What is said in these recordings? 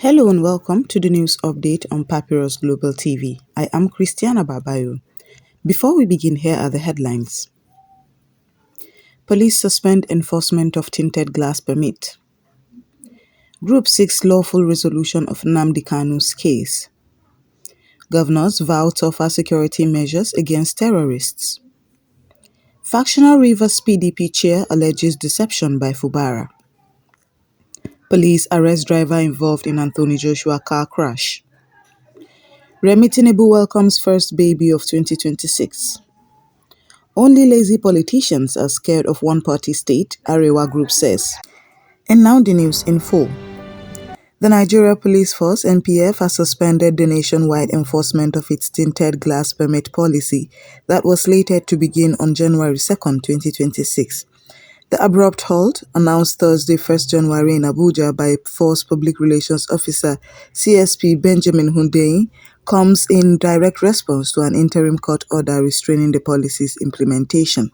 Hello and welcome to the news update on Papyrus Global TV. I am Christiana Babayo. Before we begin, here are the headlines. Police suspend enforcement of tinted glass permit. Group seeks lawful resolution of Nnamdi Kanu's case. Governors vow tougher security measures against terrorists. Factional Rivers PDP chair alleges deception by Fubara. Police arrest driver involved in Anthony Joshua car crash. Remi Tinubu welcomes first baby of 2026. Only lazy politicians are scared of one-party state, Arewa Group says. And now the news in full. The Nigeria Police Force (NPF) has suspended the nationwide enforcement of its tinted glass permit policy that was slated to begin on January 2, 2026. The abrupt halt, announced Thursday 1 January in Abuja by Force Public Relations Officer CSP Benjamin Hundeyin, comes in direct response to an interim court order restraining the policy's implementation.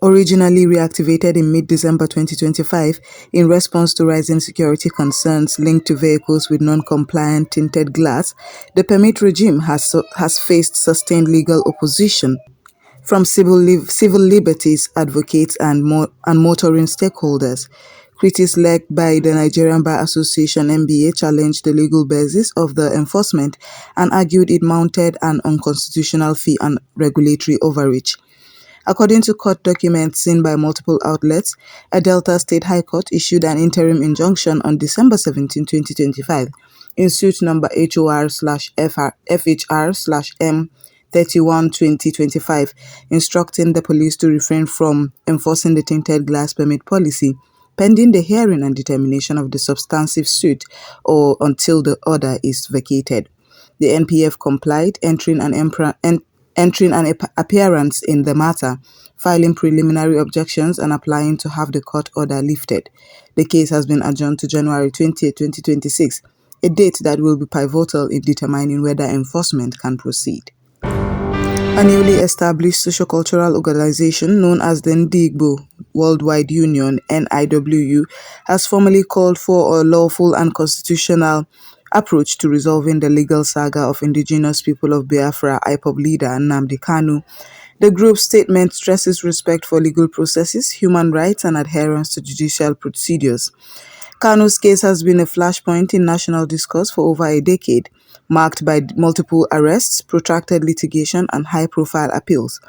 Originally reactivated in mid-December 2025 in response to rising security concerns linked to vehicles with non-compliant tinted glass, the permit regime has faced sustained legal opposition from civil liberties advocates and motoring stakeholders. Critics led by the Nigerian Bar Association (NBA) challenged the legal basis of the enforcement and argued it mounted an unconstitutional fee and regulatory overreach. According to court documents seen by multiple outlets, a Delta State High Court issued an interim injunction on December 17, 2025, in suit number HOR/FHR/M 31/2025, instructing the police to refrain from enforcing the tinted glass permit policy pending the hearing and determination of the substantive suit or until the order is vacated. The NPF complied, entering an appearance in the matter, filing preliminary objections and applying to have the court order lifted. The case has been adjourned to January 20, 2026, a date that will be pivotal in determining whether enforcement can proceed. A newly established sociocultural organization known as the Ndigbo Worldwide Union (NIWU) has formally called for a lawful and constitutional approach to resolving the legal saga of indigenous people of Biafra IPOB leader Nnamdi Kanu. The group's statement stresses respect for legal processes, human rights, and adherence to judicial procedures. Kanu's case has been a flashpoint in national discourse for over a decade, marked by multiple arrests, protracted litigation, and high-profile appeals.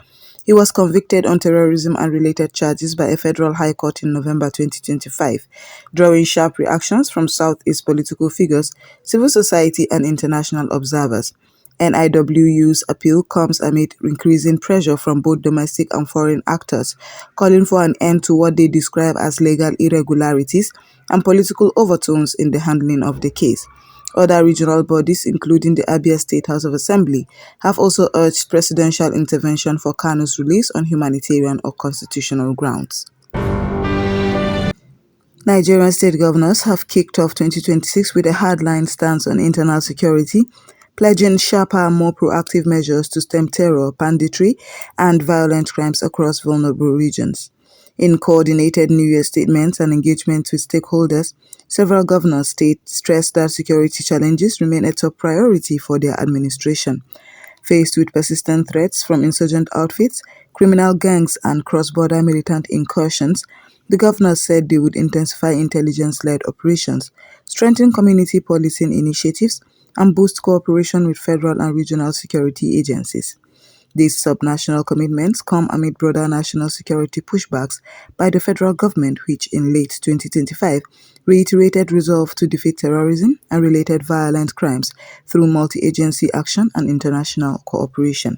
He was convicted on terrorism and related charges by a federal high court in November 2025, drawing sharp reactions from Southeast political figures, civil society, and international observers. NIWU's appeal comes amid increasing pressure from both domestic and foreign actors, calling for an end to what they describe as legal irregularities and political overtones in the handling of the case. Other regional bodies, including the Abia State House of Assembly, have also urged presidential intervention for Kanu's release on humanitarian or constitutional grounds. Nigerian state governors have kicked off 2026 with a hardline stance on internal security, pledging sharper and more proactive measures to stem terror, banditry, and violent crimes across vulnerable regions. In coordinated New Year statements and engagements with stakeholders, several governors stressed that security challenges remain a top priority for their administration. Faced with persistent threats from insurgent outfits, criminal gangs, and cross-border militant incursions, the governors said they would intensify intelligence-led operations, strengthen community policing initiatives, and boost cooperation with federal and regional security agencies. These subnational commitments come amid broader national security pushbacks by the federal government, which in late 2025 reiterated resolve to defeat terrorism and related violent crimes through multi-agency action and international cooperation.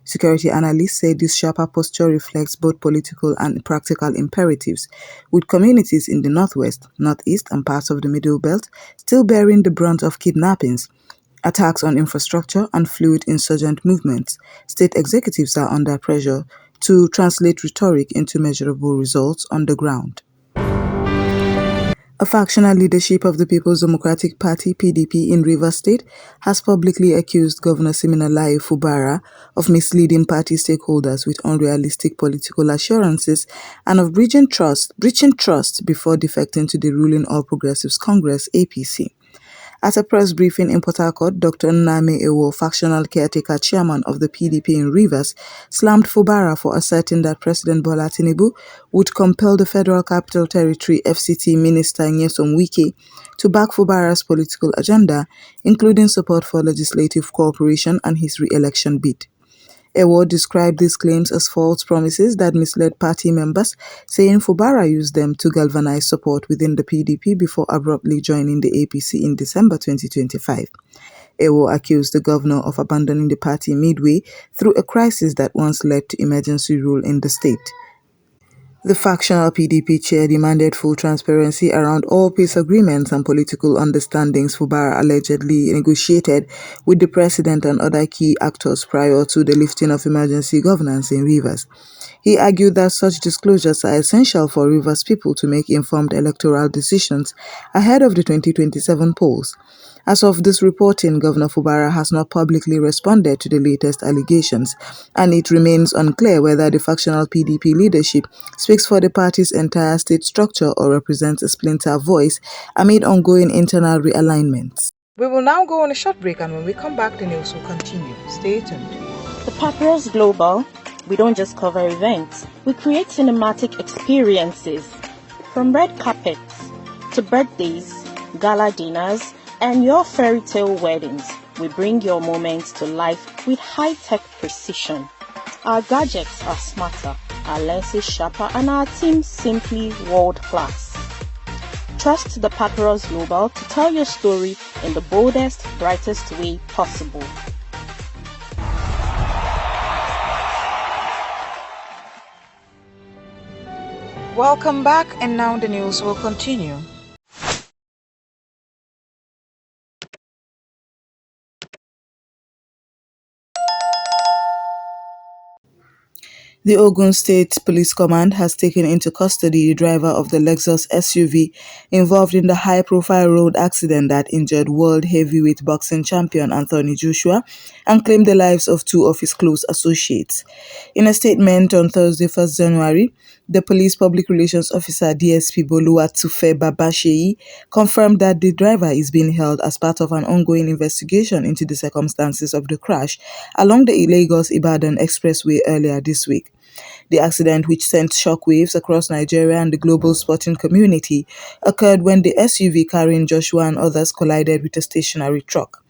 Security analysts say this sharper posture reflects both political and practical imperatives, with communities in the northwest, northeast, and parts of the Middle Belt still bearing the brunt of kidnappings, attacks on infrastructure, and fluid insurgent movements. State executives are under pressure to translate rhetoric into measurable results on the ground. A factional leadership of the People's Democratic Party (PDP) in Rivers State has publicly accused Governor Siminalayi Fubara of misleading party stakeholders with unrealistic political assurances and of breaching trust before defecting to the ruling All Progressives Congress (APC). At a press briefing in Port Harcourt, Dr. Nname Ewo, factional caretaker chairman of the PDP in Rivers, slammed Fubara for asserting that President Bola Tinubu would compel the Federal Capital Territory FCT Minister Nyesom Wike to back Fubara's political agenda, including support for legislative cooperation and his re-election bid. Ewo described these claims as false promises that misled party members, saying Fubara used them to galvanize support within the PDP before abruptly joining the APC in December 2025. Ewo accused the governor of abandoning the party midway through a crisis that once led to emergency rule in the state. The factional PDP chair demanded full transparency around all peace agreements and political understandings Fubara allegedly negotiated with the president and other key actors prior to the lifting of emergency governance in Rivers. He argued that such disclosures are essential for Rivers people to make informed electoral decisions ahead of the 2027 polls. As of this reporting, Governor Fubara has not publicly responded to the latest allegations, and it remains unclear whether the factional PDP leadership speaks for the party's entire state structure or represents a splinter voice amid ongoing internal realignments. We will now go on a short break, and when we come back, the news will continue. Stay tuned. The Papyrus Global, we don't just cover events, we create cinematic experiences. From red carpets to birthdays, gala dinners, and your fairy tale weddings, we bring your moments to life with high-tech precision. Our gadgets are smarter, our lenses sharper, and our team simply world-class. Trust the Papyrus Global to tell your story in the boldest, brightest way possible. Welcome back, and now the news will continue. The Ogun State Police Command has taken into custody the driver of the Lexus SUV involved in the high-profile road accident that injured world heavyweight boxing champion Anthony Joshua and claimed the lives of two of his close associates. In a statement on Thursday, 1st January, the police public relations officer DSP Boluwatufe Babasheyi confirmed that the driver is being held as part of an ongoing investigation into the circumstances of the crash along the Lagos-Ibadan Expressway earlier this week. The accident, which sent shockwaves across Nigeria and the global sporting community, occurred when the SUV carrying Joshua and others collided with a stationary truck.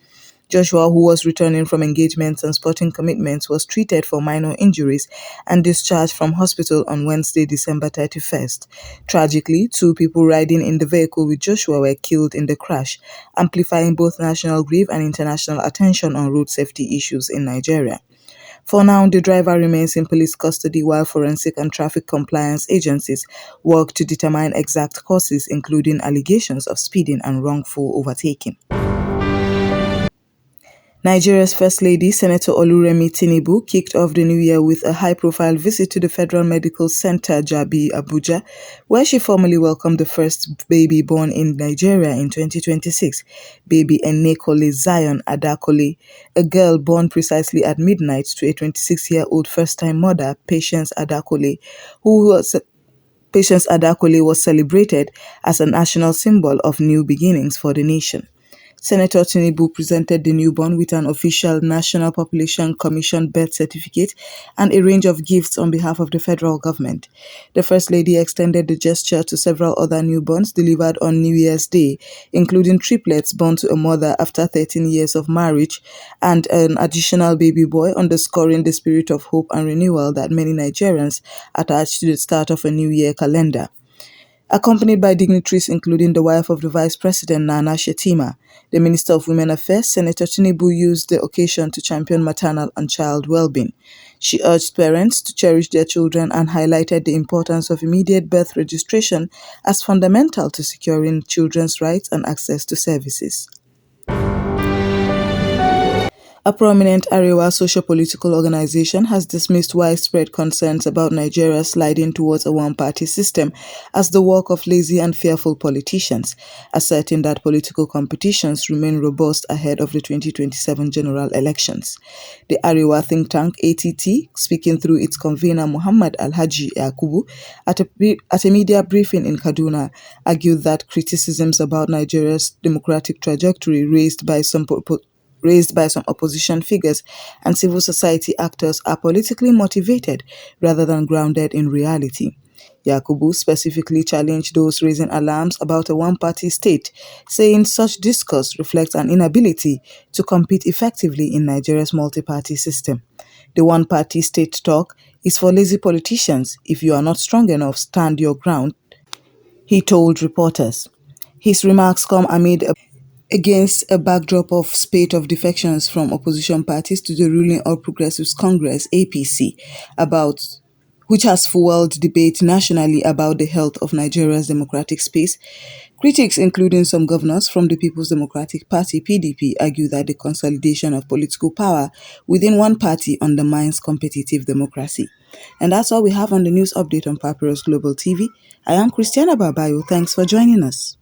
Joshua, who was returning from engagements and sporting commitments, was treated for minor injuries and discharged from hospital on Wednesday, December 31st. Tragically, two people riding in the vehicle with Joshua were killed in the crash, amplifying both national grief and international attention on road safety issues in Nigeria. For now, the driver remains in police custody while forensic and traffic compliance agencies work to determine exact causes, including allegations of speeding and wrongful overtaking. Nigeria's First Lady, Senator Oluremi Tinubu, kicked off the new year with a high-profile visit to the Federal Medical Center, Jabi, Abuja, where she formally welcomed the first baby born in Nigeria in 2026, baby Enekole Zion Adakole, a girl born precisely at midnight to a 26-year-old first-time mother, Patience Adakole was celebrated as a national symbol of new beginnings for the nation. Senator Tinubu presented the newborn with an official National Population Commission birth certificate and a range of gifts on behalf of the federal government. The First Lady extended the gesture to several other newborns delivered on New Year's Day, including triplets born to a mother after 13 years of marriage and an additional baby boy, underscoring the spirit of hope and renewal that many Nigerians attach to the start of a new year calendar. Accompanied by dignitaries including the wife of the Vice President, Nana Shetima, the Minister of Women Affairs, Senator Tinubu used the occasion to champion maternal and child well-being. She urged parents to cherish their children and highlighted the importance of immediate birth registration as fundamental to securing children's rights and access to services. A prominent Arewa socio-political organization has dismissed widespread concerns about Nigeria sliding towards a one-party system as the work of lazy and fearful politicians, asserting that political competitions remain robust ahead of the 2027 general elections. The Arewa think tank ATT, speaking through its convener Muhammad Alhaji Yakubu at a media briefing in Kaduna, argued that criticisms about Nigeria's democratic trajectory raised by some opposition figures and civil society actors are politically motivated rather than grounded in reality. Yakubu specifically challenged those raising alarms about a one-party state, saying such discourse reflects an inability to compete effectively in Nigeria's multi-party system. The one-party state talk is for lazy politicians. If you are not strong enough, stand your ground, he told reporters. His remarks come amid against a backdrop of spate of defections from opposition parties to the ruling All Progressives Congress (APC), about which has fueled debate nationally about the health of Nigeria's democratic space. Critics, including some governors from the People's Democratic Party (PDP), argue that the consolidation of political power within one party undermines competitive democracy. And that's all we have on the news update on Papyrus Global TV. I am Christiana Babayo. Thanks for joining us.